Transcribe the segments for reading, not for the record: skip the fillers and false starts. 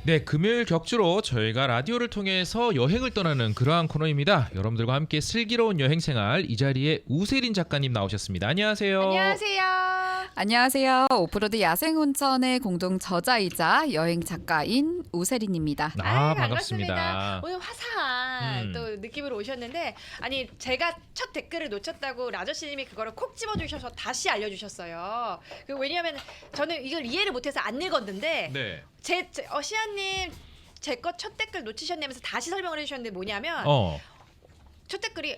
네, 금요일 격주로 저희가 라디오를 통해서 여행을 떠나는 그러한 코너입니다. 여러분들과 함께 슬기로운 여행 생활, 이 자리에 우세린 작가님 나오셨습니다. 안녕하세요. 안녕하세요. 안녕하세요. 오프로드 야생온천의 공동 저자이자 여행 작가인 우세린입니다. 반갑습니다. 오늘 화사한 또 느낌으로 오셨는데, 아니 제가 첫 댓글을 놓쳤다고 라저씨님이 그거를 콕 집어주셔서 다시 알려주셨어요. 왜냐하면 저는 이걸 이해를 못해서 안 읽었는데 네. 시아님 제 거 첫 댓글 놓치셨냐면서 다시 설명을 해주셨는데 뭐냐면 첫 댓글이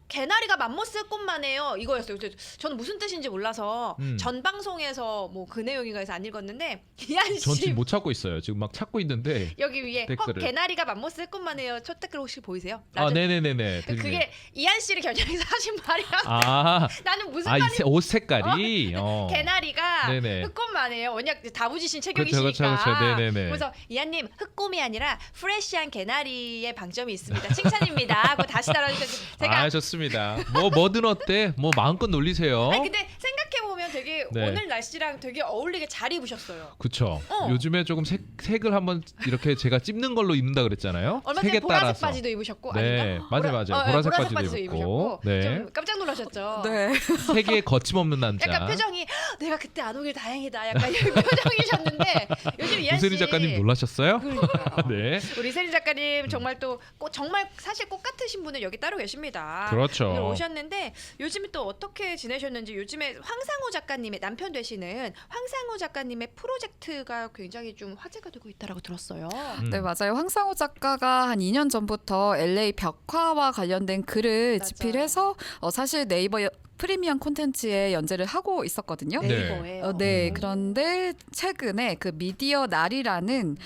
개나리가 맘모스 꽃만 해요 이거였어요. 그래서 저는 무슨 뜻인지 몰라서 전 방송에서 뭐 그 내용인가 해서 안 읽었는데, 이한 씨 전 지금 못 찾고 있어요. 지금 막 찾고 있는데 여기 위에 댓글을. 개나리가 맘모스 꽃만 해요 첫 댓글 혹시 보이세요? 네네네네. 그게 이한 씨를 겨냥해서 하신 말이라서 나는 무슨 이 말인지 옷 색깔이 개나리가 네네. 흑꽃만 해요. 워낙 다부지신 그렇죠, 체격이시니까. 네네네. 그래서 이한님 흑곰이 아니라 프레시한 개나리의 방점이 있습니다. 칭찬입니다 하고 다시 달아주셔서 제가 좋습니다. 뭐든 어때? 뭐 마음껏 놀리세요. 아니 근데 생각해보면 되게 네. 오늘 날씨랑 되게 어울리게 잘 입으셨어요. 그쵸. 요즘에 조금 색을 한번 이렇게 제가 찝는 걸로 입는다 그랬잖아요. 얼마 색에 전에 보라색 따라서. 바지도 입으셨고. 네, 아닌가? 맞아요. 보라색 바지도 입고. 네. 좀 깜짝 놀라셨죠. 네. 색에 거침없는 남자. 약간 표정이 내가 그때 안 오길 다행이다 약간 이런 표정이셨는데, 요즘 이한 씨 우세린 작가님 놀라셨어요? 그러니까요. 네. 우리 세린 작가님 정말 또 정말 사실 꽃 같으신 분은 여기 따로 계십니다. 그렇죠. 오늘 오셨는데 요즘에 또 어떻게 지내셨는지, 요즘에 황상우 작가님의 남편 되시는 황상우 작가님의 프로젝트가 굉장히 좀 화제가 되고 있다라고 들었어요. 네, 맞아요. 황상우 작가가 한 2년 전부터 LA 벽화와 관련된 글을 맞아요. 집필해서 사실 네이버 프리미엄 콘텐츠에 연재를 하고 있었거든요. 네이버예요. 네, 그런데 최근에 그 미디어 날이라는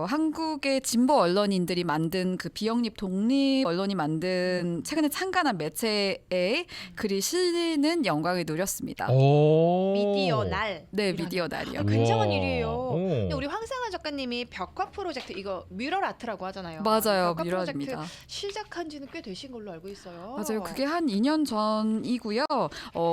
한국의 진보 언론인들이 만든 그 비영립 독립 언론이 만든 최근에 창간한 매체에 글이 실리는 영광을 누렸습니다. 미디어 날. 네, 이런. 미디어 날이요. 굉장한 우와. 일이에요. 근데 우리 황상우 작가님이 벽화 프로젝트, 이거 뮤럴 아트라고 하잖아요. 맞아요, 벽화 뮤럴입니다. 프로젝트 시작한 지는 꽤 되신 걸로 알고 있어요. 맞아요. 그게 한 2년 전이고요.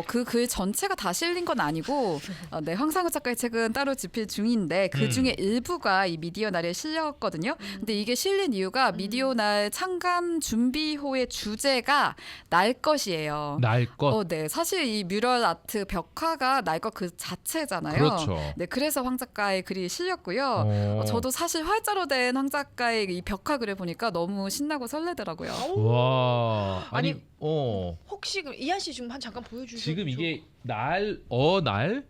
그 글 전체가 다 실린 건 아니고, 네, 황상우 작가의 책은 따로 집필 중인데 그 중에 일부가 이 미디어 날에 실렸거든요. 근데 이게 실린 이유가 미디어 날 창간 준비호의 주제가 날 것이에요. 날 것. 네, 사실 이 뮤럴 아트 벽화가 날 것 그 자체잖아요. 그렇죠. 네, 그래서 황 작가의 글이 실렸고요. 저도 사실 활자로 된 황 작가의 이 벽화 글을 보니까 너무 신나고 설레더라고요. 와. 아니, 혹시 그럼 이한 씨 좀 잠깐 보여주세요. 지금 이게 날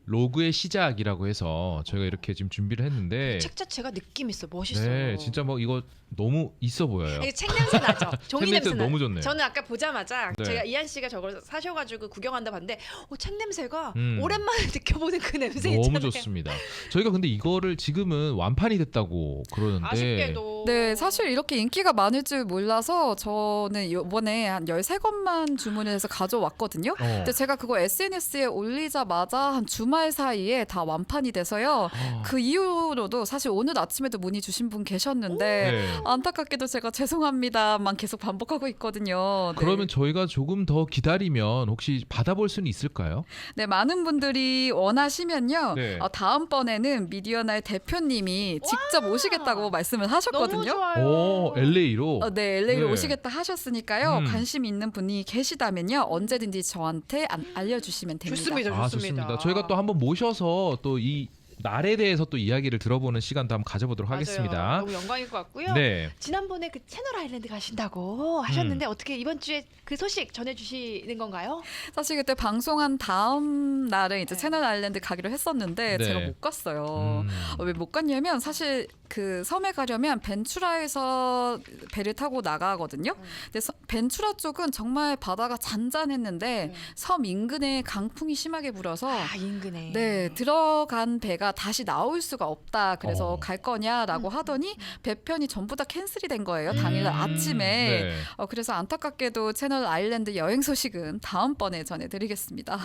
로그의 시작이라고 해서 저희가 이렇게 지금 준비를 했는데 책 자체가 느낌 있어, 멋있어요. 네, 진짜 뭐 이거 너무 있어 보여요. 이게 책 냄새 나죠? 종이 책 냄새 냄새 너무 좋네요. 저는 아까 보자마자 네. 제가 이한 씨가 저걸 사셔가지고 구경한다 봤는데, 책 냄새가 음. 오랜만에 느껴보는 그 냄새 너무 있잖아요. 좋습니다. 저희가 근데 이거를 지금은 완판이 됐다고 그러는데 아쉽게도. 네, 사실 이렇게 인기가 많을 줄 몰라서 저는 이번에 한 13권만 주문을 해서 가져왔거든요. 근데 제가 그거 SNS에 올리자마자 한 주말 사이에 다 완판이 돼서요. 그 이후로도 사실 오늘 아침에도 문의 주신 분 계셨는데 네. 안타깝게도 제가 죄송합니다만 계속 반복하고 있거든요. 네. 그러면 저희가 조금 더 기다리면 혹시 받아볼 수는 있을까요? 네, 많은 분들이 원하시면요. 네. 다음번에는 미디어날 대표님이 직접 오시겠다고 말씀을 하셨거든요. 너무 좋아요. LA로. 네, LA로 네. 오시겠다 하셨으니까요. 음. 관심 있는 분이 계시다면요. 언제든지 저한테 알려주시면 됩니다. 좋습니다. 좋습니다. 저희가 또 한번 모셔서 또 이 날에 대해서 또 이야기를 들어보는 시간도 한번 가져보도록 맞아요. 하겠습니다. 너무 영광일 것 같고요. 네. 지난번에 그 채널 아일랜드 가신다고 하셨는데 어떻게 이번 주에 그 소식 전해주시는 건가요? 사실 그때 방송한 다음 날에 이제 네. 채널 아일랜드 가기로 했었는데 네. 제가 못 갔어요. 왜 못 갔냐면 사실 그 섬에 가려면 벤추라에서 배를 타고 나가거든요. 근데 벤추라 쪽은 정말 바다가 잔잔했는데 섬 인근에 강풍이 심하게 불어서 인근에. 네, 들어간 배가 다시 나올 수가 없다. 그래서 갈 거냐라고 하더니 배편이 전부 다 캔슬이 된 거예요. 당일날 아침에. 네. 그래서 안타깝게도 채널 아일랜드 여행 소식은 다음번에 전해드리겠습니다.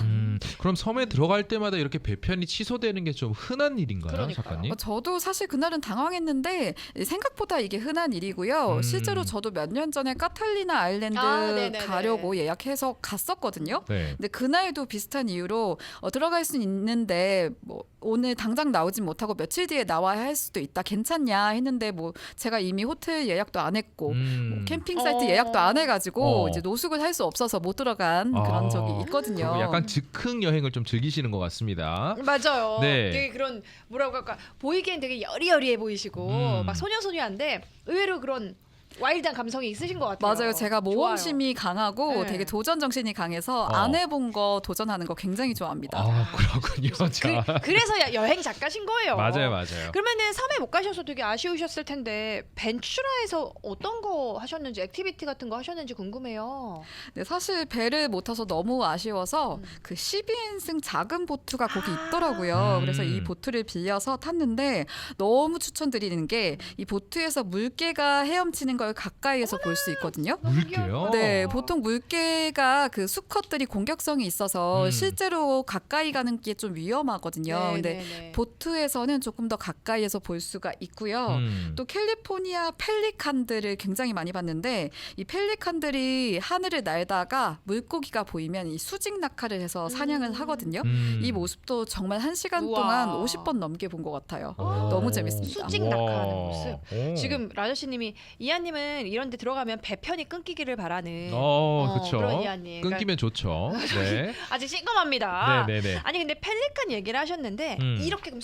그럼 섬에 들어갈 때마다 이렇게 배편이 취소되는 게 좀 흔한 일인가요, 그러니까요. 작가님? 저도 사실 그날은 당황했는데 생각보다 이게 흔한 일이고요. 실제로 저도 몇 년 전에 카탈리나 아일랜드 네네네. 가려고 예약해서 갔었거든요. 네. 근데 그날도 비슷한 이유로 들어갈 수는 있는데 뭐 오늘 당장 나오진 못하고 며칠 뒤에 나와야 할 수도 있다. 괜찮냐 했는데 뭐 제가 이미 호텔 예약도 안 했고 뭐 캠핑 사이트 예약도 안 해가지고 이제 노숙을 할 수 없어서 못 들어간 그런 적이 있거든요. 약간 즉흥 여행을 좀 즐기시는 것 같습니다. 맞아요. 네. 되게 그런 뭐라고 할까 보이기엔 되게 여리여리해 보이시고 막 소녀소녀한데 의외로 그런 와일드한 감성이 있으신 것 같아요. 맞아요. 제가 모험심이 강하고 네. 되게 도전 정신이 강해서 안 해본 거 도전하는 거 굉장히 좋아합니다. 그렇군요. 자. 그래서 여행 작가신 거예요. 맞아요. 그러면은 섬에 못 가셔서 되게 아쉬우셨을 텐데 벤츄라에서 어떤 거 하셨는지 액티비티 같은 거 하셨는지 궁금해요. 네, 사실 배를 못 타서 너무 아쉬워서 그 12인승 작은 보트가 거기 있더라고요. 그래서 이 보트를 빌려서 탔는데 너무 추천드리는 게 이 보트에서 물개가 헤엄치는 걸 가까이에서 볼 수 있거든요. 물개요? 네, 보통 물개가 그 수컷들이 공격성이 있어서 실제로 가까이 가는 게 좀 위험하거든요. 근데 보트에서는 조금 더 가까이에서 볼 수가 있고요. 또 캘리포니아 펠리칸들을 굉장히 많이 봤는데 이 펠리칸들이 하늘을 날다가 물고기가 보이면 이 수직 낙하를 해서 사냥을 하거든요. 이 모습도 정말 1시간 동안 50번 넘게 본 것 같아요. 너무 재밌습니다. 수직 낙하하는 모습. 지금 라저씨님이 이하님은 이런 데 들어가면 배편이 끊기기를 바라는 그렇죠. 그런 이하님. 끊기면 좋죠. 네. 아직 싱검합니다. 네네네. 아니 근데 펠리칸 얘기를 하셨는데 이렇게 그럼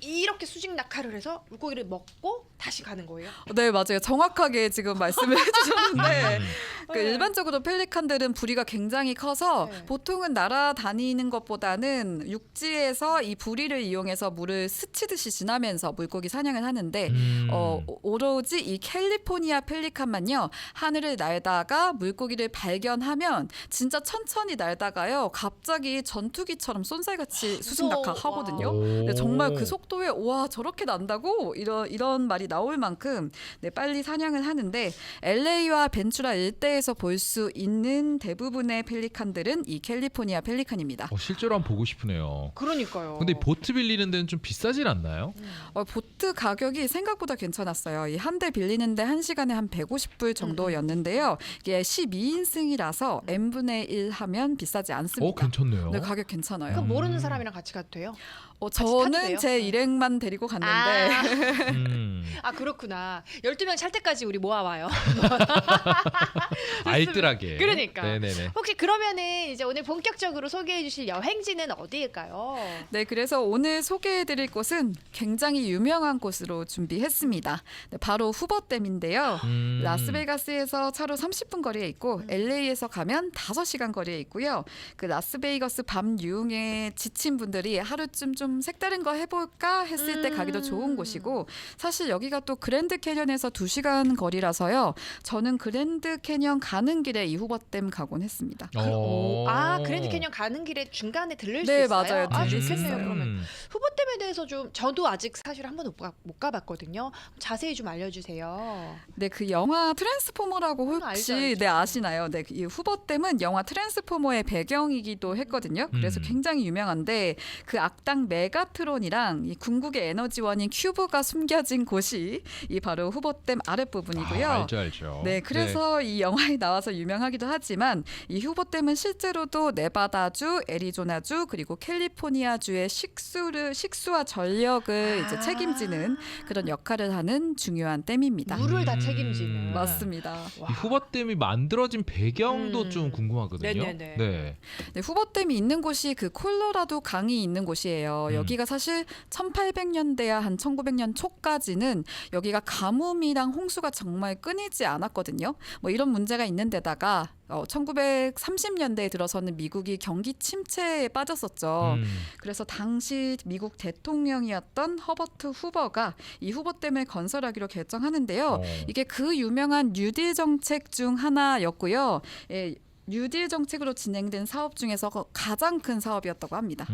이렇게 수직 낙하를 해서 물고기를 먹고 다시 가는 거예요? 네, 맞아요. 정확하게 지금 말씀을 해주셨는데 그 일반적으로 펠리칸들은 부리가 굉장히 커서 보통은 날아다니는 것보다는 육지에서 이 부리를 이용해서 물을 스치듯이 지나면서 물고기 사냥을 하는데 오로지 이 캘리포니아 펠리칸만요. 하늘을 날다가 물고기를 발견하면 진짜 천천히 날다가요. 갑자기 전투기처럼 쏜살같이 수직 낙하하거든요. 근데 정말 그 속도에 와 저렇게 난다고 이런 말이 나올 만큼 빨리 사냥을 하는데 LA와 벤츄라 일대에서 볼 수 있는 대부분의 펠리칸들은 이 캘리포니아 펠리칸입니다. 실제로 한번 보고 싶으네요. 그러니까요. 근데 보트 빌리는 데는 좀 비싸진 않나요? 보트 가격이 생각보다 괜찮았어요. 이 한 대 빌리는데 1시간에 한 150불 정도였는데요. 이게 12인승이라서 n분의 1 하면 비싸지 않습니다. 괜찮네요. 네, 가격 괜찮아요. 그럼 모르는 사람이랑 같이 가도 돼요? 저는 제 일행만 데리고 갔는데 그렇구나. 12명 찰 때까지 우리 모아와요. 알뜰하게. 그러니까. 네네네. 혹시 그러면은 이제 오늘 본격적으로 소개해 주실 여행지는 어디일까요? 네, 그래서 오늘 소개해 드릴 곳은 굉장히 유명한 곳으로 준비했습니다. 네, 바로 후버댐인데요. 라스베가스에서 차로 30분 거리에 있고 LA에서 가면 5시간 거리에 있고요. 그 라스베이거스 밤 유흥에 지친 분들이 하루쯤 좀 색다른 거 해볼까 했을 때 가기도 좋은 곳이고 사실 여기가 또 그랜드 캐년에서 2시간 거리라서요. 저는 그랜드 캐년 가는 길에 이 후버댐 가곤 했습니다. 그랜드 캐년 가는 길에 중간에 들릴 수 네, 있어요? 맞아요. 좋겠네요. 그러면 후버댐에 대해서 좀 저도 아직 사실 한 번도 못 가봤거든요. 자세히 좀 알려주세요. 네, 그 영화 트랜스포머라고 혹시 알죠. 아시나요? 네, 이 후버댐은 영화 트랜스포머의 배경이기도 했거든요. 그래서 굉장히 유명한데 그 악당 메가트론이랑 이 궁극의 에너지원인 큐브가 숨겨진 곳이 이 바로 후버댐 아랫부분이고요. 알죠. 네, 그래서 이 영화에 나와서 유명하기도 하지만 이 후버댐은 실제로도 네바다주, 애리조나주 그리고 캘리포니아주의 식수와 전력을 이제 책임지는 그런 역할을 하는 중요한 댐입니다. 물을 다 책임지는. 맞습니다. 이 후버댐이 만들어진 배경도 좀 궁금하거든요. 네네네. 네. 네, 후버댐이 있는 곳이 그 콜로라도 강이 있는 곳이에요. 여기가 사실 1800년대야 한 1900년 초까지는 여기가 가뭄이랑 홍수가 정말 끊이지 않았거든요. 뭐 이런 문제가 있는 데다가 1930년대에 들어서는 미국이 경기 침체에 빠졌었죠. 그래서 당시 미국 대통령이었던 허버트 후버가 이 후버댐을 건설하기로 결정하는데요. 이게 그 유명한 뉴딜 정책 중 하나였고요. 뉴딜 정책으로 진행된 사업 중에서 가장 큰 사업이었다고 합니다.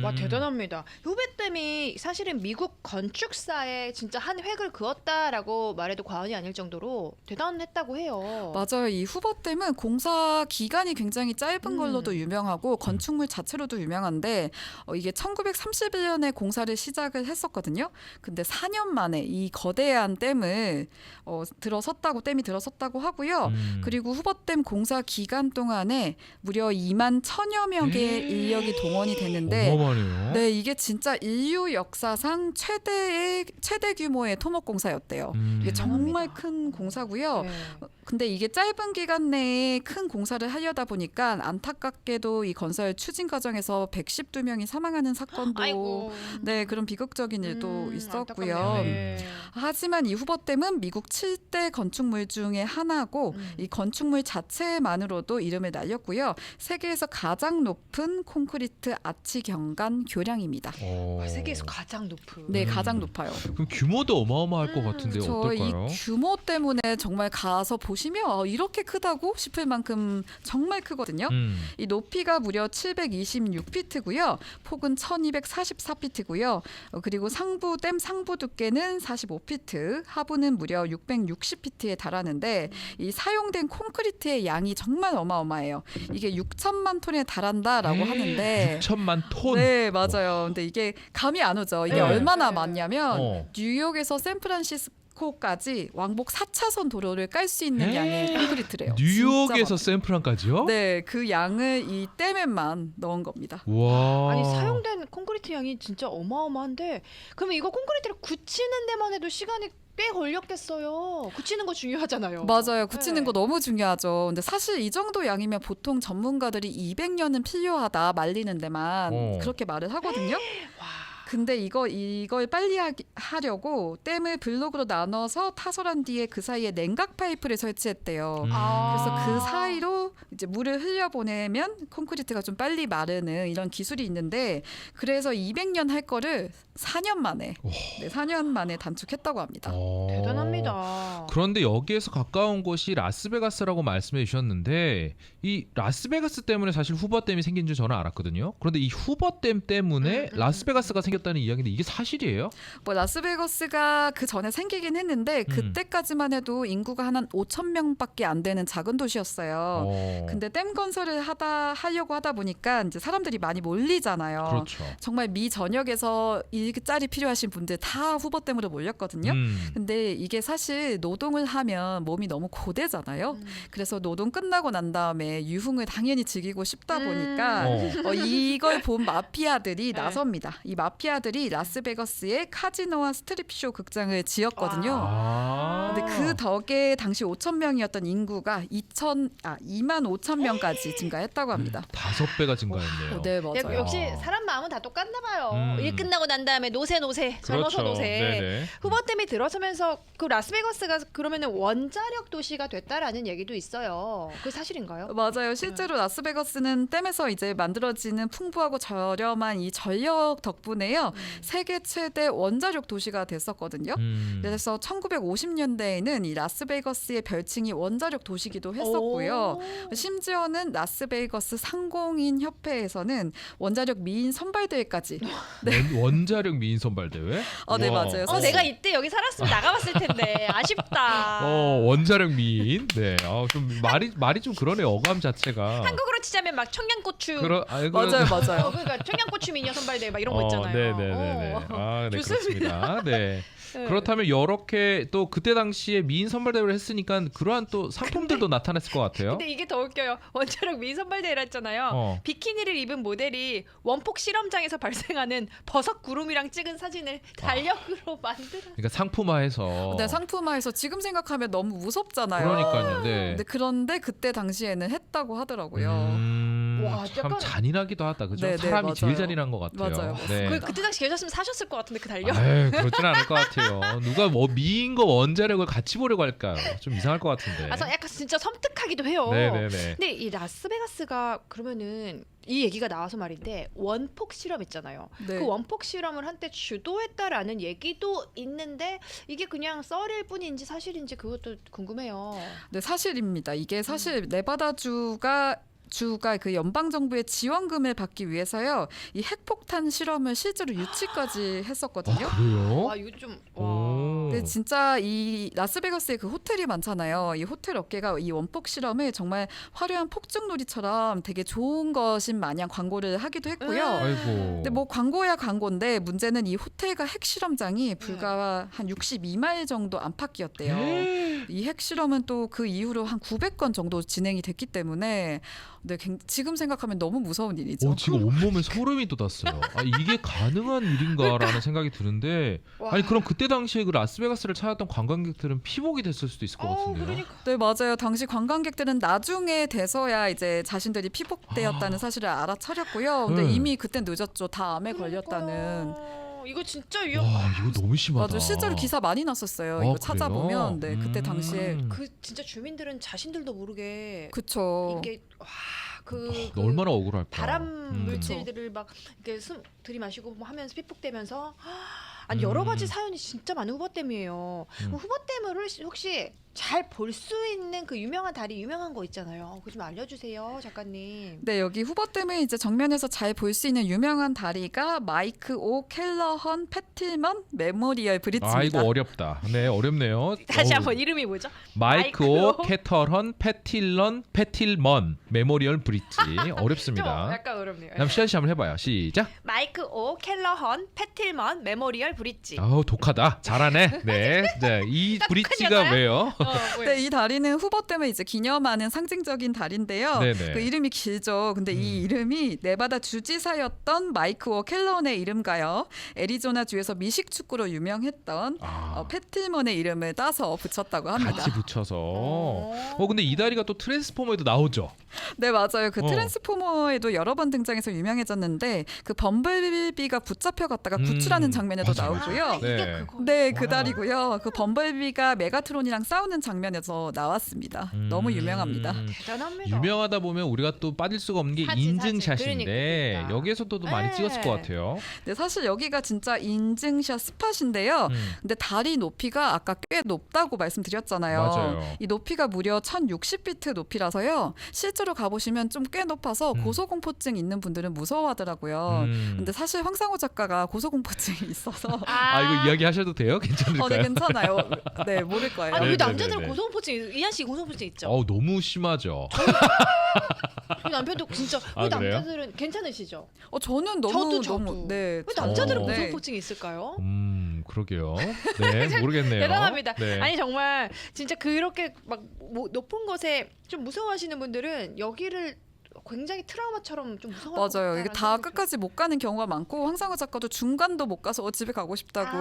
와 대단합니다. 후버댐이 사실은 미국 건축사에 진짜 한 획을 그었다라고 말해도 과언이 아닐 정도로 대단했다고 해요. 맞아요. 이 후버댐은 공사 기간이 굉장히 짧은 걸로도 유명하고 건축물 자체로도 유명한데 이게 1931년에 공사를 시작을 했었거든요. 근데 4년 만에 이 거대한 댐이 들어섰다고 하고요. 그리고 후버댐 공사 기간 기간 동안에 무려 2만 1,000여 명의 인력이 동원이 됐는데 어마어마하네요. 네, 이게 진짜 인류 역사상 최대 규모의 토목 공사였대요. 이게 정말 큰 공사고요. 네. 근데 이게 짧은 기간 내에 큰 공사를 하려다 보니까 안타깝게도 이 건설 추진 과정에서 112명이 사망하는 사건도 아이고. 네, 그런 비극적인 일도 있었고요. 안타깝네요. 네. 하지만 이 후보댐은 미국 7대 건축물 중에 하나고 이 건축물 자체만으로도 이름을 날렸고요. 세계에서 가장 높은 콘크리트 아치 경관 교량입니다. 세계에서 가장 높은. 네, 가장 높아요. 그럼 규모도 어마어마할 것 같은데 그쵸, 어떨까요? 이 규모 때문에 정말 가서 보시면 이렇게 크다고 싶을 만큼 정말 크거든요. 이 높이가 무려 726피트고요. 폭은 1244피트고요. 그리고 댐 상부 두께는 45피트, 하부는 무려 660피트에 달하는데 이 사용된 콘크리트의 양이 정말 어마어마해요. 이게 6천만 톤에 달한다라고 하는데 6천만 톤. 네, 맞아요. 근데 이게 감이 안 오죠. 이게 네. 얼마나 네. 많냐면 뉴욕에서 샌프란시스코까지 왕복 4차선 도로를 깔 수 있는 양의 콘크리트래요. 뉴욕에서 진짜 샌프란까지요? 많아요. 네, 그 양을 이 댐에만 넣은 겁니다. 와. 아니 사용된 콘크리트 양이 진짜 어마어마한데 그러면 이거 콘크리트를 굳히는 데만 해도 시간이 꽤 걸렸겠어요. 굳히는 거 중요하잖아요. 맞아요. 굳히는 네. 거 너무 중요하죠. 근데 사실 이 정도 양이면 보통 전문가들이 200년은 필요하다 말리는 데만 그렇게 말을 하거든요. 와. 근데 이걸 빨리 하려고 댐을 블록으로 나눠서 타설한 뒤에 그 사이에 냉각 파이프를 설치했대요. 그래서 그 사이로 이제 물을 흘려보내면 콘크리트가 좀 빨리 마르는 이런 기술이 있는데 그래서 200년 할 거를 4년 만에 4년 만에 단축했다고 합니다. 대단합니다. 그런데 여기에서 가까운 곳이 라스베가스라고 말씀해 주셨는데 이 라스베가스 때문에 사실 후버댐이 생긴 줄 저는 알았거든요. 그런데 이 후버댐 때문에 라스베가스가 생겼다는 이야기인데 이게 사실이에요? 뭐 라스베가스가 그 전에 생기긴 했는데 그때까지만 해도 인구가 한 5천 명밖에 안 되는 작은 도시였어요. 근데 댐 건설을 하려고 하다 보니까 이제 사람들이 많이 몰리잖아요. 그렇죠. 정말 미 전역에서 일자리 필요하신 분들 다 후보댐으로 몰렸거든요. 근데 이게 사실 노동을 하면 몸이 너무 고되잖아요. 그래서 노동 끝나고 난 다음에 유흥을 당연히 즐기고 싶다 보니까 이걸 본 마피아들이 네. 나섭니다. 이 마피아들이 라스베가스에 카지노와 스트립쇼 극장을 지었거든요. 근데 그 덕에 당시 5천 명이었던 인구가 2만 5천 명까지 증가했다고 합니다. 5배가 증가했네요. 네, 맞아요. 역시 사람 마음은 다 똑같나 봐요. 일 끝나고 난 다음에 노세 젊어서 그렇죠. 노세. 네네. 후보댐이 들어서면서 그 라스베가스가 그러면은 원자력 도시가 됐다라는 얘기도 있어요. 그 사실인가요? 맞아요. 실제로 라스베가스는 댐에서 이제 만들어지는 풍부하고 저렴한 이 전력 덕분에요. 세계 최대 원자력 도시가 됐었거든요. 그래서 1950년대에는 이 라스베가스의 별칭이 원자력 도시기도 했었고요. 심지어는 라스베가스 상공인 협회에서는 원자력 미인 선발대회까지. 원자력 미인 선발 대회? 네, 맞아요. 사실 내가 이때 여기 살았으면 나가봤을 텐데 아쉽다. 원자력 미인. 네. 좀 말이 좀 그러네요. 어감 자체가. 한국으로 치자면 막 청양고추. 맞아요. 그러니까 청양고추 미녀 선발대회 막 이런 거 있잖아요. 네네네. 네, 좋습니다. 그렇습니다. 네. 네. 그렇다면 이렇게 또 그때 당시에 미인 선발 대회를 했으니까 그러한 또 상품들도 나타났을 것 같아요. 근데 이게 더 웃겨요. 원자력 미인 선발대회를 했잖아요. 비키니를 입은 모델이 원폭 실험장에서 발생하는 버섯 구름이랑 찍은 사진을 달력으로 만들어. 그러니까 상품화해서. 네, 상품화해서 지금 생각하면 너무 무섭잖아요. 그러니까요. 네. 그런데 그때 당시에는 했다고 하더라고요. 와, 참 약간- 잔인하기도 하다. 그죠? 네, 사람이 맞아요. 제일 잔인한 것 같아요. 맞아요. 네. 그때 당시 계셨으면 사셨을 것 같은데 그 달력. 아유, 그렇진 않을 것 같아요. 누가 미인과 원자력을 같이 보려고 할까요? 좀 이상할 것 같은데. 약간 진짜 섬뜩하기도 해요. 네네네. 근데 이 라스베가스가 그러면은 이 얘기가 나와서 말인데 원폭 실험 있잖아요. 네. 그 원폭 실험을 한때 주도했다라는 얘기도 있는데 이게 그냥 썰일 뿐인지 사실인지 그것도 궁금해요. 네, 사실입니다. 이게 사실 네바다주가 그 연방 정부의 지원금을 받기 위해서요. 이 핵폭탄 실험을 실제로 유치까지 했었거든요. 그래요? 와 이거 좀 와. 오. 근데 진짜 이 라스베가스에 그 호텔이 많잖아요. 이 호텔 업계가 이 원폭 실험을 정말 화려한 폭죽놀이처럼 되게 좋은 것인 마냥 광고를 하기도 했고요. 아이고. 근데 뭐 광고야 광고인데 문제는 이 호텔과 핵실험장이 불과 한 62마일 정도 안팎이었대요. 이 핵실험은 또 그 이후로 한 900건 정도 진행이 됐기 때문에 네, 지금 생각하면 너무 무서운 일이죠. 지금 온몸에 소름이 돋았어요. 이게 가능한 일인가라는 생각이 드는데 아니 그럼 그때 당시에 그 라스베가스를 찾았던 관광객들은 피복이 됐을 수도 있을 것 같은데요. 그러니까. 네, 맞아요. 당시 관광객들은 나중에 돼서야 이제 자신들이 피복되었다는 사실을 알아차렸고요. 근데 네. 이미 그땐 늦었죠. 다 암에 걸렸다는. 이거 진짜 와 위험. 이거 너무 심하다. 맞아, 실제로 기사 많이 났었어요. 이거 그래요? 찾아보면 네, 그때 당시에 그 진짜 주민들은 자신들도 모르게 그쵸. 이게 얼마나 억울할까. 발암 물질들을 막 이렇게 들이마시고 뭐 하면서 피폭되면서 아니 여러 가지 사연이 진짜 많은 후보댐이에요. 후보댐을 혹시 잘 볼 수 있는 그 유명한 다리 유명한 거 있잖아요. 그거 좀 알려주세요, 작가님. 네, 여기 후보댐을 이제 정면에서 잘 볼 수 있는 유명한 다리가 마이크 오 켈러헌 패틸먼 메모리얼 브릿지입니다. 이거 어렵다. 네, 어렵네요. 다시 한번 이름이 뭐죠? 마이크 오 캐터헌 패틸먼 메모리얼 브릿지. 어렵습니다. 좀 약간 어렵네요. 그럼 시안 씨 한번 해봐요. 시작. 마이크 오 켈러헌 패틸먼 메모리얼 브릿지. 독하다. 잘하네. 네. 이 브릿지가 왜요? 네, 이 다리는 후보댐을 이제 기념하는 상징적인 다리인데요. 네네. 그 이름이 길죠. 근데 이 이름이 네바다 주지사였던 마이크 오 켈런의 이름과요. 애리조나 주에서 미식 축구로 유명했던 패틸먼의 이름을 따서 붙였다고 합니다. 같이 붙여서. 근데 이 다리가 또 트랜스포머에도 나오죠. 네, 맞아요. 그 트랜스포머에도 여러 번 등장해서 유명해졌는데 그 범블비가 붙잡혀 갔다가 구출하는 장면에도 맞아요. 나오고요. 네. 이게 그거. 네, 그 다리고요. 그 범블비가 메가트론이랑 싸우는 장면에서 나왔습니다. 너무 유명합니다. 대단합니다. 유명하다 보면 우리가 또 빠질 수가 없는 게 사진, 인증샷인데 그러니까. 여기에서도 또 많이 네. 찍었을 것 같아요. 네, 사실 여기가 진짜 인증샷 스팟인데요. 근데 다리 높이가 아까 꽤 높다고 말씀드렸잖아요. 맞아요. 이 높이가 무려 1060피트 높이라서요. 실제로 가보시면 좀 꽤 높아서 고소공포증 있는 분들은 무서워하더라고요. 근데 사실 황상우 작가가 고소공포증이 있어서 이거 이야기하셔도 돼요? 괜찮을까요? 네, 괜찮아요. 네, 모를 거예요. 아니, 우리 네네네네. 남자들은 고소공포증 이한 씨 고소공포증 있죠? 너무 심하죠. 우리 남편도 진짜 우리 그래요? 남자들은 괜찮으시죠? 저는 너무 저도. 너무 네. 왜 남자들은 네. 고소공포증이 있을까요? 그러게요. 네, 모르겠네요. 대단합니다. 네. 아니 정말 진짜 그렇게 막 높은 곳에 좀 무서워하시는 분들은 여기를 굉장히 트라우마처럼 좀 무서워. 맞아요. 이게 다 끝까지 못 가는 경우가 많고 황상우 작가도 중간도 못 가서 집에 가고 싶다고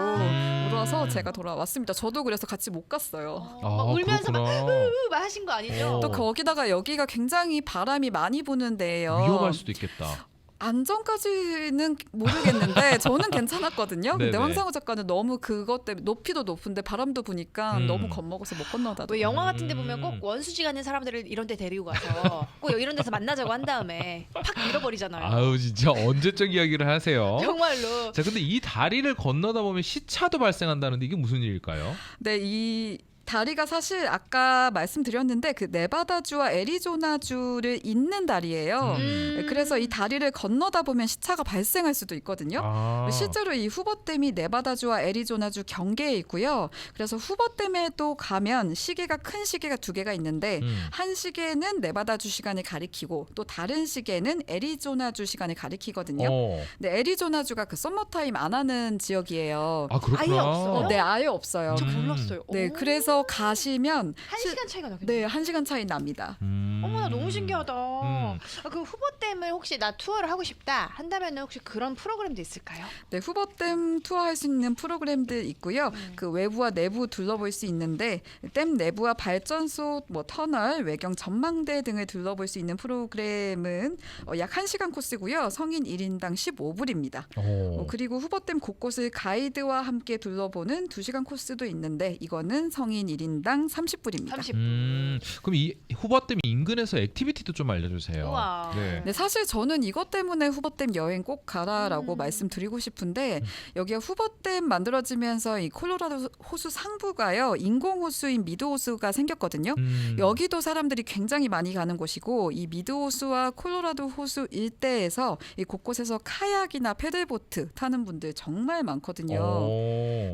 울어서 제가 돌아왔습니다. 저도 그래서 같이 못 갔어요. 막 울면서 막 그렇구나. 막 하신 거 아니죠? 또 거기다가 여기가 굉장히 바람이 많이 부는 데예요. 위험할 수도 있겠다. 안전까지는 모르겠는데 저는 괜찮았거든요. 근데 네네. 황상우 작가는 너무 그것 때문에 높이도 높은데 바람도 부니까 너무 겁먹어서 못 건너다. 뭐 영화 같은 데 보면 꼭 원수지 가는 사람들을 이런 데 데리고 가서 꼭 이런 데서 만나자고 한 다음에 팍 밀어버리잖아요. 진짜 언제적 이야기를 하세요. 정말로. 자, 근데 이 다리를 건너다 보면 시차도 발생한다는데 이게 무슨 일일까요? 네, 이 다리가 사실 아까 말씀드렸는데 그 네바다주와 애리조나주를 잇는 다리예요. 네, 그래서 이 다리를 건너다 보면 시차가 발생할 수도 있거든요. 실제로 이 후보댐이 네바다주와 애리조나주 경계에 있고요. 그래서 후보댐에 또 가면 시계가 큰 시계가 두 개가 있는데 한 시계는 네바다주 시간을 가리키고 또 다른 시계는 애리조나주 시간을 가리키거든요. 근데 애리조나주가 그 썸머타임 안 하는 지역이에요. 그렇구나. 아예 없어요? 네, 아예 없어요. 저 몰랐어요. 네, 오. 그래서 가시면 한 시간 차이가 나겠네. 네, 1시간 차이 납니다. 어머나 너무 신기하다. 그 후보댐을 혹시 나 투어를 하고 싶다 한다면 혹시 그런 프로그램도 있을까요? 네, 후보댐 투어할 수 있는 프로그램들 있고요. 그 외부와 내부 둘러볼 수 있는데 댐 내부와 발전소, 뭐 터널, 외경 전망대 등을 둘러볼 수 있는 프로그램은 약 1시간 코스고요. 성인 1인당 15불입니다. 그리고 후보댐 곳곳을 가이드와 함께 둘러보는 2시간 코스도 있는데 이거는 성인 1인당 30불입니다. 30분. 그럼 이 후보댐 인근에서 액티비티도 좀 알려주세요. 그러네요. 우와. 네. 네, 사실 저는 이것 때문에 후버댐 여행 꼭 가라라고 음. 말씀드리고 싶은데 여기가 후버댐 만들어지면서 이 콜로라도 호수 상부가요 인공 호수인 미드 호수가 생겼거든요. 여기도 사람들이 굉장히 많이 가는 곳이고 이 미드 호수와 콜로라도 호수 일대에서 이 곳곳에서 카약이나 패들보트 타는 분들 정말 많거든요.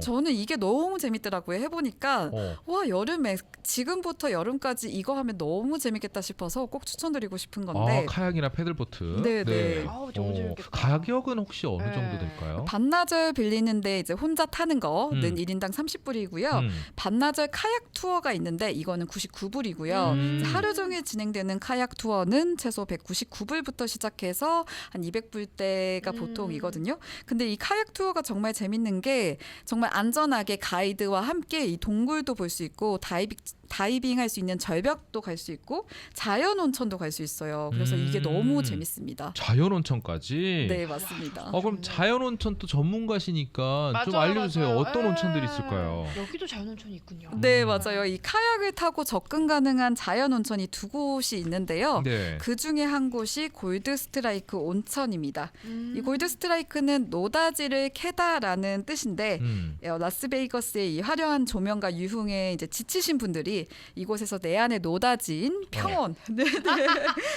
저는 이게 너무 재밌더라고요. 해보니까 와 여름에 지금부터 여름까지 이거 하면 너무 재밌겠다 싶어서 꼭 추천드리고 싶은 건데 카약이나 패들보트. 네. 아우, 너무 재밌겠다. 가격은 혹시 어느 네. 정도 될까요? 반나절 빌리는데 이제 혼자 타는 거는 1인당 30불이고요. 음. 반나절 카약 투어가 있는데 이거는 99불이고요. 하루 종일 진행되는 카약 투어는 최소 199불부터 시작해서 한 200불대가 보통이거든요. 근데 이 카약 투어가 정말 재밌는 게 정말 안전하게 가이드와 함께 이 동굴도 볼 수 있고 다이빙 할 수 있는 절벽도 갈 수 있고 자연 온천도 갈 수 있어요. 그래서 이게 너무 재밌습니다. 자연 온천까지. 네, 맞습니다. 그럼 자연 온천 또 전문가시니까 좀 맞아요, 알려주세요. 맞아요. 어떤 예. 온천들이 있을까요? 여기도 자연 온천이 있군요. 네, 맞아요. 이 카약을 타고 접근 가능한 자연 온천이 두 곳이 있는데요. 네. 그 중에 한 곳이 골드 스트라이크 온천입니다. 이 골드 스트라이크는 노다지를 캐다라는 뜻인데 라스베이거스의 이 화려한 조명과 유흥에 이제 지치신 분들이 이곳에서 내 안의 노다지인 평온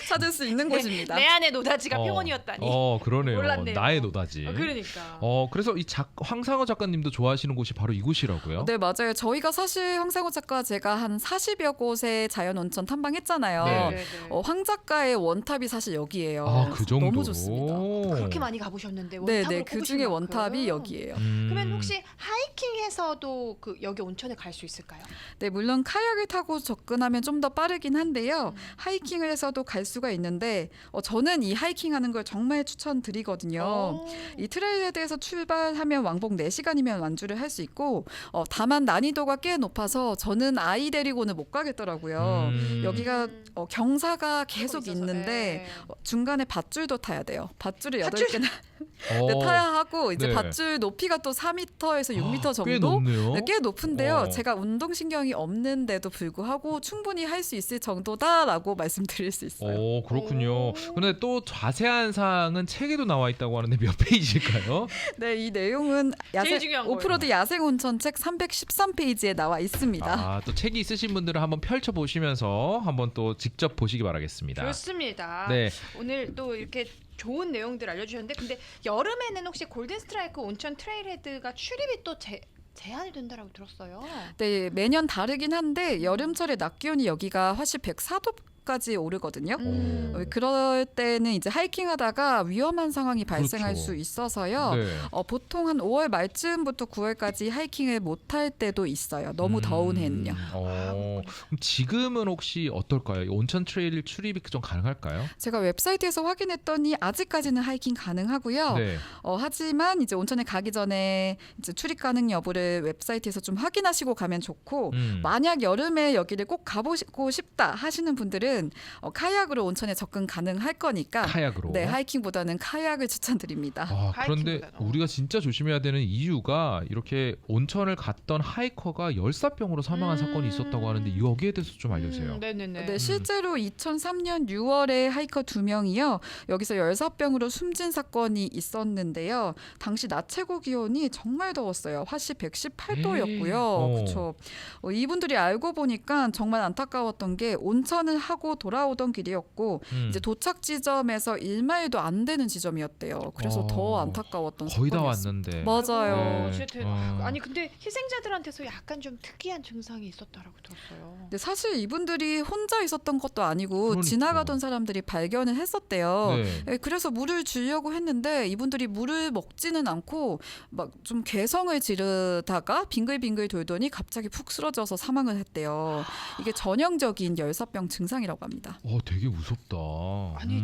찾을 수 있는 곳입니다. 내 안에 노다지가 평온이었다니. 그러네요. 몰랐네요. 나의 노다지. 그러니까. 그래서 이 황상어 작가님도 좋아하시는 곳이 바로 이곳이라고요? 네, 맞아요. 저희가 사실 황상호 작가 제가 한 40여 곳의 자연 온천 탐방했잖아요. 네. 황 작가의 원탑이 사실 여기예요. 그 정도로. 너무 좋습니다. 그렇게 많이 가보셨는데 네, 원탑으로 그 꼽으신 중에 만큼. 원탑이 여기예요. 그러면 혹시 하이킹해서도 여기 온천에 갈 수 있을까요? 네, 물론 카약을 타고 접근하면 좀 더 빠르긴 한데요. 하이킹을 해서도 갈 수가 있는데 저는 이 하이킹하는 걸 정말 추천드리거든요. 이 트레일헤드에서 출발하면 왕복 4시간이면 완주를 할 수 있고 다만 난이도가 꽤 높아서 저는 아이 데리고는 못 가겠더라고요. 여기가 경사가 계속 있어서, 있는데 중간에 밧줄도 타야 돼요. 밧줄을 밧줄? 8개나 네, 타야 하고 이제 네. 밧줄 높이가 또 4m에서 6m 정도 꽤 높네요. 네, 꽤 높은데요. 제가 운동신경이 없는데도 불구하고 충분히 할 수 있을 정도다라고 말씀드릴 수 있어요. 그렇군요. 근데 또 자세한 사항은 책에도 나와 있다고 하는데 몇 페이지일까요? 네, 이 내용은 제일 중요한 오프로드 야생온천 책 313페이지에 나와 있습니다. 또 책이 있으신 분들은 한번 펼쳐보시면서 한번 또 직접 보시기 바라겠습니다. 좋습니다. 네. 오늘 또 이렇게 좋은 내용들 알려주셨는데 근데 여름에는 혹시 골든 스트라이크 온천 트레일헤드가 출입이 또 제한이 된다라고 들었어요. 네, 매년 다르긴 한데 여름철에 낮 기온이 여기가 훨씬 104도까지 오르거든요. 그럴 때는 이제 하이킹하다가 위험한 상황이 발생할 그렇죠. 수 있어서요. 네. 보통 한 5월 말쯤부터 9월까지 하이킹을 못할 때도 있어요. 너무 더운 해는요. 그럼 지금은 혹시 어떨까요? 온천 트레일 출입이 좀 가능할까요? 제가 웹사이트에서 확인했더니 아직까지는 하이킹 가능하고요. 네. 하지만 이제 온천에 가기 전에 이제 출입 가능 여부를 웹사이트에서 좀 확인하시고 가면 좋고 만약 여름에 여기를 꼭 가보고 싶다 하시는 분들은 카약으로 온천에 접근 가능할 거니까 카약으로. 네, 하이킹보다는 카약을 추천드립니다. 그런데 하이킹보다는. 우리가 진짜 조심해야 되는 이유가 이렇게 온천을 갔던 하이커가 열사병으로 사망한 사건이 있었다고 하는데 여기에 대해서 좀 알려주세요. 네네네. 네, 실제로 2003년 6월에 하이커 2명이요. 여기서 열사병으로 숨진 사건이 있었는데요. 당시 낮 최고 기온이 정말 더웠어요. 화씨 118도였고요. 그렇죠. 이분들이 알고 보니까 정말 안타까웠던 게 온천을 하고 돌아오던 길이었고 이제 도착 지점에서 1마일도 안 되는 지점이었대요. 그래서 더 안타까웠던 거의 다 사건이었습니다. 왔는데. 맞아요. 네. 아니 근데 희생자들한테서 약간 좀 특이한 증상이 있었다라고 들었어요. 근데 사실 이분들이 혼자 있었던 것도 아니고 그러니까. 지나가던 사람들이 발견을 했었대요. 네. 네, 그래서 물을 주려고 했는데 이분들이 물을 먹지는 않고 막 좀 괴성을 지르다가 빙글빙글 돌더니 갑자기 푹 쓰러져서 사망을 했대요. 이게 전형적인 열사병 증상이라고 합니다. 되게 무섭다. 아니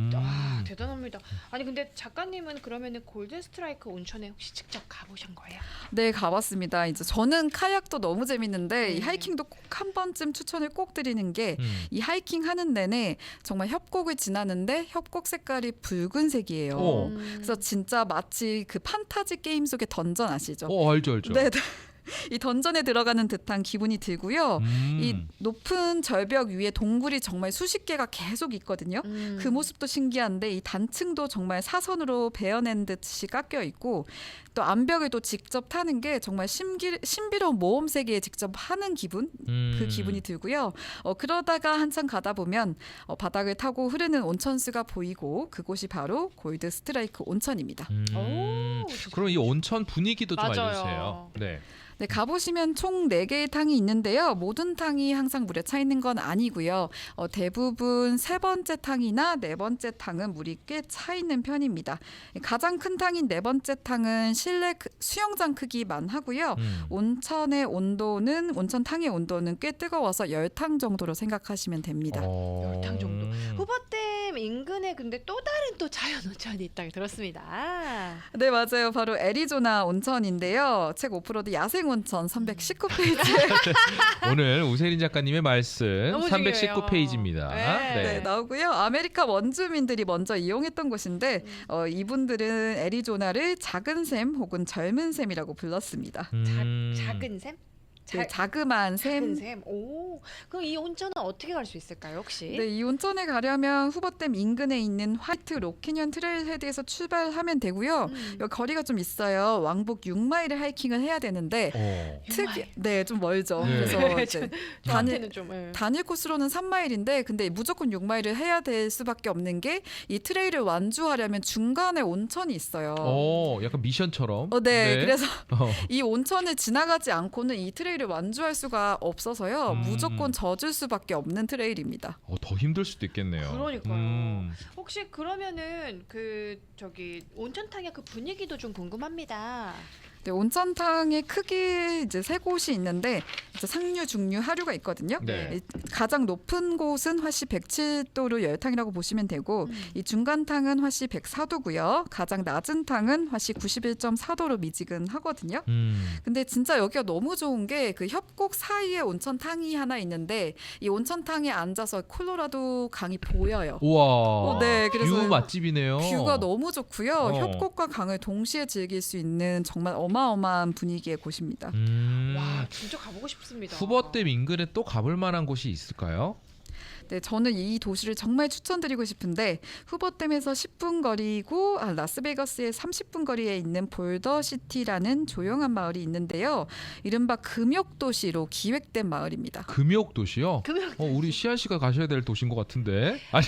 대단합니다. 아니 근데 작가님은 그러면은 골든 스트라이크 온천에 혹시 직접 가보신 거예요? 네, 가봤습니다. 이제 저는 카약도 너무 재밌는데 이 하이킹도 꼭 한 번쯤 추천을 꼭 드리는 게 이 하이킹 하는 내내 정말 협곡을 지나는데 협곡 색깔이 붉은색이에요. 그래서 진짜 마치 그 판타지 게임 속의 던전 아시죠? 알죠. 네. 이 던전에 들어가는 듯한 기분이 들고요. 이 높은 절벽 위에 동굴이 정말 수십 개가 계속 있거든요. 그 모습도 신기한데 이 단층도 정말 사선으로 베어낸 듯이 깎여 있고 또 암벽에도 직접 타는 게 정말 신비로운 모험 세계에 직접 하는 기분 그 기분이 들고요. 그러다가 한참 가다 보면 바닥을 타고 흐르는 온천수가 보이고 그곳이 바로 골드 스트라이크 온천입니다. 오, 그럼 이 온천 분위기도 좀 맞아요. 알려주세요. 네. 네, 가보시면 총 4개의 탕이 있는데요. 모든 탕이 항상 물에 차 있는 건 아니고요. 대부분 3번째 탕이나 4번째 탕은 물이 꽤 차 있는 편입니다. 가장 큰 탕인 4번째 탕은 실내 수영장 크기만 하고요. 온천 탕의 온도는 꽤 뜨거워서 열탕 정도로 생각하시면 됩니다. 열탕 정도. 후보댐 인근에 근데 또 다른 또 자연 온천이 있다고 들었습니다. 네, 맞아요. 바로 애리조나 온천인데요. 책 오프로드 야생 온천 319페이지에 오늘 우세린 작가님의 말씀 너무 319페이지입니다. 네. 네, 나오고요. 아메리카 원주민들이 먼저 이용했던 곳인데 이분들은 애리조나를 작은 샘 혹은 젊은 샘이라고 불렀습니다. 작은 샘? 네, 자그마한 작은 샘. 샘. 오, 그럼 이 온천은 어떻게 갈 수 있을까요, 혹시? 네, 이 온천에 가려면 후보댐 인근에 있는 화이트 록 캐년 트레일헤드에서 출발하면 되고요. 여기 거리가 좀 있어요. 왕복 6마일을 하이킹을 해야 되는데 네, 좀 멀죠. 네. 그래서 이제 저한테는 좀 단일 코스로는 3마일인데 근데 무조건 6마일을 해야 될 수밖에 없는 게 이 트레일을 완주하려면 중간에 온천이 있어요. 약간 미션처럼. 네, 그래서 이 온천을 지나가지 않고는 이 트레일을 완주할 수가 없어서요. 무조건 젖을 수밖에 없는 트레일입니다. 더 힘들 수도 있겠네요. 그러니까요. 혹시 그러면은 온천탕의 그 분위기도 좀 궁금합니다. 네, 온천탕의 크게 이제 3곳이 있는데 이제 상류, 중류, 하류가 있거든요. 네. 가장 높은 곳은 화씨 107도로 열탕이라고 보시면 되고 이 중간탕은 화씨 104도고요. 가장 낮은 탕은 화씨 91.4도로 미지근하거든요. 근데 진짜 여기가 너무 좋은 게 그 협곡 사이에 온천탕이 하나 있는데 이 온천탕에 앉아서 콜로라도 강이 보여요. 우와. 네, 그래서 뷰 맛집이네요. 뷰가 너무 좋고요. 협곡과 강을 동시에 즐길 수 있는 정말 어마어마한 분위기의 곳입니다. 와, 진짜 가보고 싶습니다. 후보댐 인근에 또 가볼 만한 곳이 있을까요? 네, 저는 이 도시를 정말 추천드리고 싶은데 후보댐에서 10분 거리고 라스베가스의 30분 거리에 있는 볼더시티라는 조용한 마을이 있는데요. 이른바 금욕도시로 기획된 마을입니다. 금욕도시요? 우리 시안 씨가 가셔야 될 도시인 것 같은데. 아니,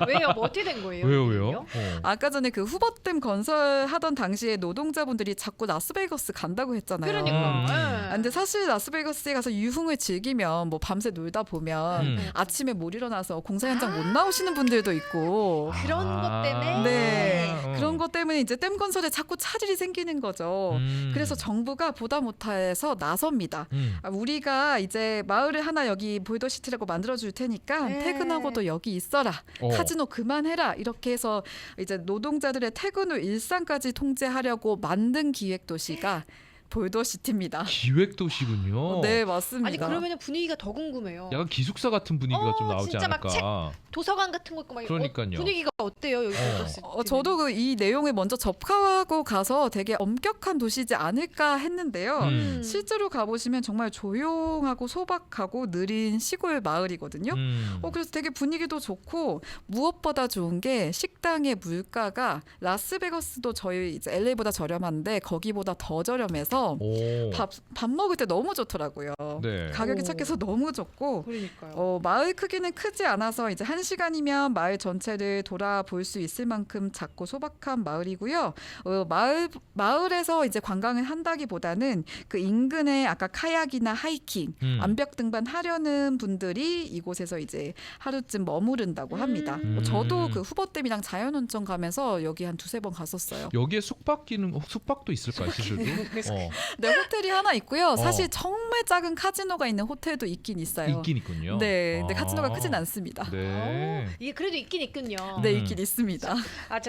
왜요? 뭐 어떻게 된 거예요? 왜요? 아까 전에 그 후보댐 건설하던 당시에 노동자분들이 자꾸 라스베가스 간다고 했잖아요. 그러니까. 근데 사실 라스베가스에 가서 유흥을 즐기면 뭐 밤새 놀다 보면 아침에 못 일어나서 공사 현장 못 나오시는 분들도 있고 그런 것 때문에. 네, 그런 것 때문에 이제 댐 건설에 자꾸 차질이 생기는 거죠. 그래서 정부가 보다 못해서 나섭니다. 우리가 이제 마을을 하나 여기 볼더시티라고 만들어줄 테니까 퇴근하고도 여기 있어라. 카지노 그만해라. 이렇게 해서 이제 노동자들의 퇴근 후 일상까지 통제하려고 만든 기획도시가 볼더시티입니다. 기획도시군요. 네, 맞습니다. 아니 그러면 분위기가 더 궁금해요. 약간 기숙사 같은 분위기가 좀 나오지 진짜 막 않을까. 도서관 같은 거 있고 막 그러니까요. 분위기가 어때요? 여기 저도 그 이 내용에 먼저 접하고 가서 되게 엄격한 도시지 않을까 했는데요. 실제로 가보시면 정말 조용하고 소박하고 느린 시골 마을이거든요. 그래서 되게 분위기도 좋고 무엇보다 좋은 게 식당의 물가가 라스베가스도 저희 이제 LA보다 저렴한데 거기보다 더 저렴해서 밥 먹을 때 너무 좋더라고요. 네. 가격이 착해서 너무 좋고 그러니까요. 마을 크기는 크지 않아서 이제 1시간이면 마을 전체를 돌아볼 수 있을 만큼 작고 소박한 마을이고요. 마을에서 이제 관광을 한다기보다는 그 인근에 아까 카약이나 하이킹, 암벽 등반 하려는 분들이 이곳에서 이제 하루쯤 머무른다고 합니다. 저도 그 후보댐이랑 자연온천 가면서 여기 한 2-3번 갔었어요. 여기에 숙박도 있을까요, 시술도? 네, 호텔이 하나 있고요. 사실 정말 작은 카지노가 있는 호텔도 있긴 있어요. 있긴 있군요. 네, 근데 카지노가 크진 않습니다. 네. 이게 그래도 있긴 있군요. 네, 있긴 있습니다.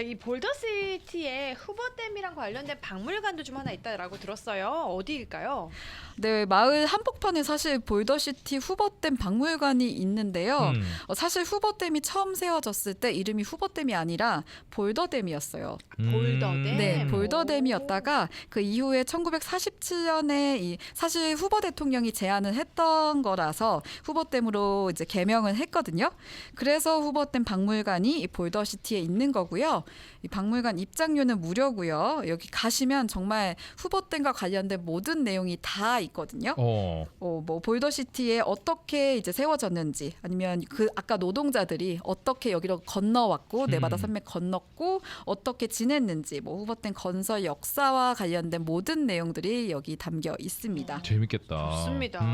이 볼더시티에 후보댐이랑 관련된 박물관도 좀 하나 있다라고 들었어요. 어디일까요? 네, 마을 한복판에 사실 볼더시티 후보댐 박물관이 있는데요. 사실 후보댐이 처음 세워졌을 때 이름이 후보댐이 아니라 아니라 볼더댐이었어요. 볼더댐. 네, 볼더댐이었다가 그 이후에 1947년에 사실 후보 대통령이 제안을 했던 거라서 후보댐으로 이제 개명을 했거든요. 그래서 후보댐 박물관이 이 볼더시티에 있는 거고요. 이 박물관 입장료는 무료고요. 여기 가시면 정말 후보댐과 관련된 모든 내용이 다 있거든요. 뭐 볼더시티에 어떻게 이제 세워졌는지 아니면 그 아까 노동자들이 어떻게 여기로 건너왔고 네바다 산맥 건넜고 어떻게 지냈는지 뭐 후보댐 건설 역사와 관련된 모든 내용들이 여기 담겨 있습니다. 재밌겠다. 좋습니다.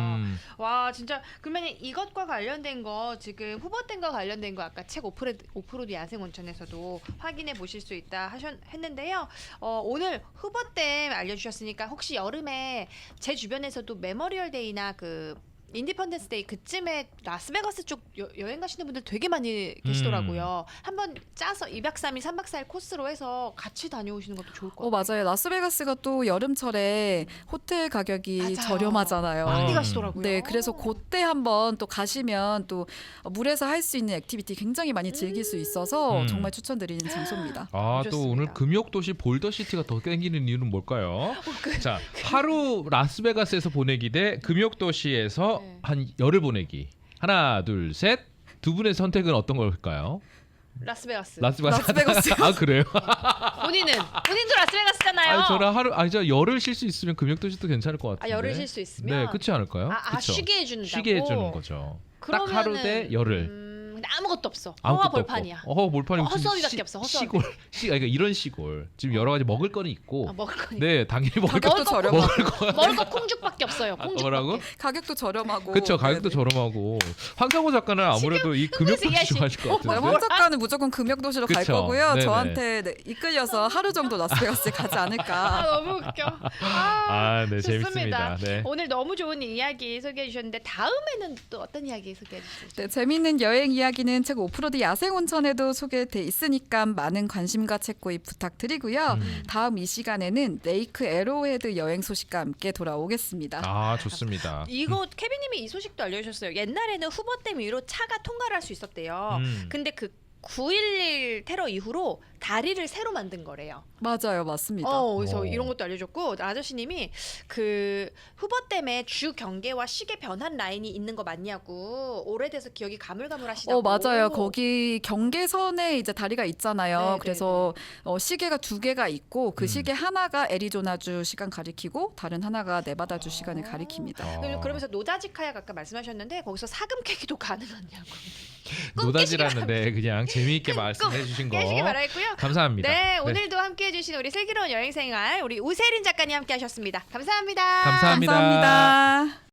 와 진짜 그러면 이것과 관련된 거 지금 후보댐과 관련된 거 아까 책 오프로드 야생온천에서도 확인해 보실 수 있다 했는데요. 오늘 후보댐 알려주셨으니까 혹시 여름에 제 주변에서도 메모리얼 데이나 그 인디펀던스 데이 그쯤에 라스베가스 쪽 여행 가시는 분들 되게 많이 계시더라고요. 한번 짜서 2박 3일, 3박 4일 코스로 해서 같이 다녀오시는 것도 좋을 것 같아요. 맞아요. 라스베가스가 또 여름철에 호텔 가격이 맞아요. 저렴하잖아요. 많이 가시더라고요. 네, 그래서 그때 한번 또 가시면 또 물에서 할 수 있는 액티비티 굉장히 많이 즐길 수 있어서 정말 추천드리는 장소입니다. 또 좋습니다. 오늘 금욕도시 볼더시티가 더 땡기는 이유는 뭘까요? 자, 하루 라스베가스에서 보내기 대 금욕도시에서 한 열흘 보내기. 하나, 둘, 셋. 두 분의 선택은 어떤 걸까요? 라스베가스. 라스베가스. 아, 그래요? 본인도 라스베가스잖아요. 저는 저 열흘 쉴 수 있으면 금욕도시도 괜찮을 것 같은데. 열흘 쉴 수 있으면. 네, 그렇지 않을까요? 그쵸? 쉬게 해준다고. 쉬게 해주는 거죠. 딱 하루 대 열흘. 근데 아무것도 없어. 아무것도 벌판이야. 벌판이 허수아비밖에 없어. 허수아비. 시골. 그러니까 이런 시골. 지금 여러 가지 먹을 거는 있고. 먹을 거니. 네, 당연히 먹을 가격도 저렴하고. 먹을 거 콩죽밖에 없어요. 콩죽밖에. 뭐라고? 가격도 저렴하고. 그렇죠. 가격도 네네. 저렴하고. 황상호 작가는 아무래도 이 금욕도시 이해하시- 좋아하실 것 네, 같은데. 황 작가는 무조건 금욕도시로 갈 그쵸. 거고요. 네네. 저한테 이끌려서 하루 정도 라스베가스에 가지 않을까. 너무 웃겨. 네, 좋습니다. 재밌습니다. 네. 오늘 너무 좋은 이야기 소개해 주셨는데 다음에는 또 어떤 이야기 소개해 주실지. 네, 재미있는 여행 이야기는 책 오프로드 야생온천에도 소개돼 있으니까 많은 관심과 책구입 부탁드리고요. 다음 이 시간에는 레이크 에로헤드 여행 소식과 함께 돌아오겠습니다. 좋습니다. 이거 케빈님이 이 소식도 알려주셨어요. 옛날에는 후보댐 위로 차가 통과를 할 수 있었대요. 근데 그 9.11 테러 이후로 다리를 새로 만든 거래요. 맞아요, 맞습니다. 그래서 이런 것도 알려줬고 아저씨님이 그 후보댐에 주 경계와 시계 변환 라인이 있는 거 맞냐고 오래돼서 기억이 가물가물하시다고. 맞아요. 거기 경계선에 이제 다리가 있잖아요. 네, 그래서 시계가 두 개가 있고 그 시계 하나가 애리조나주 시간 가리키고 다른 하나가 네바다주 시간을 가리킵니다. 그러면서 노다지 카약 아까 말씀하셨는데 거기서 사금 캐기도 가능하냐고. 노다지라는데 그냥 재미있게 말씀해 주신 거 깨시기 바라겠고요. 감사합니다. 네, 오늘도 함께해 주신 우리 슬기로운 여행생활 우리 우세린 작가님 함께 하셨습니다. 감사합니다. 감사합니다. 감사합니다.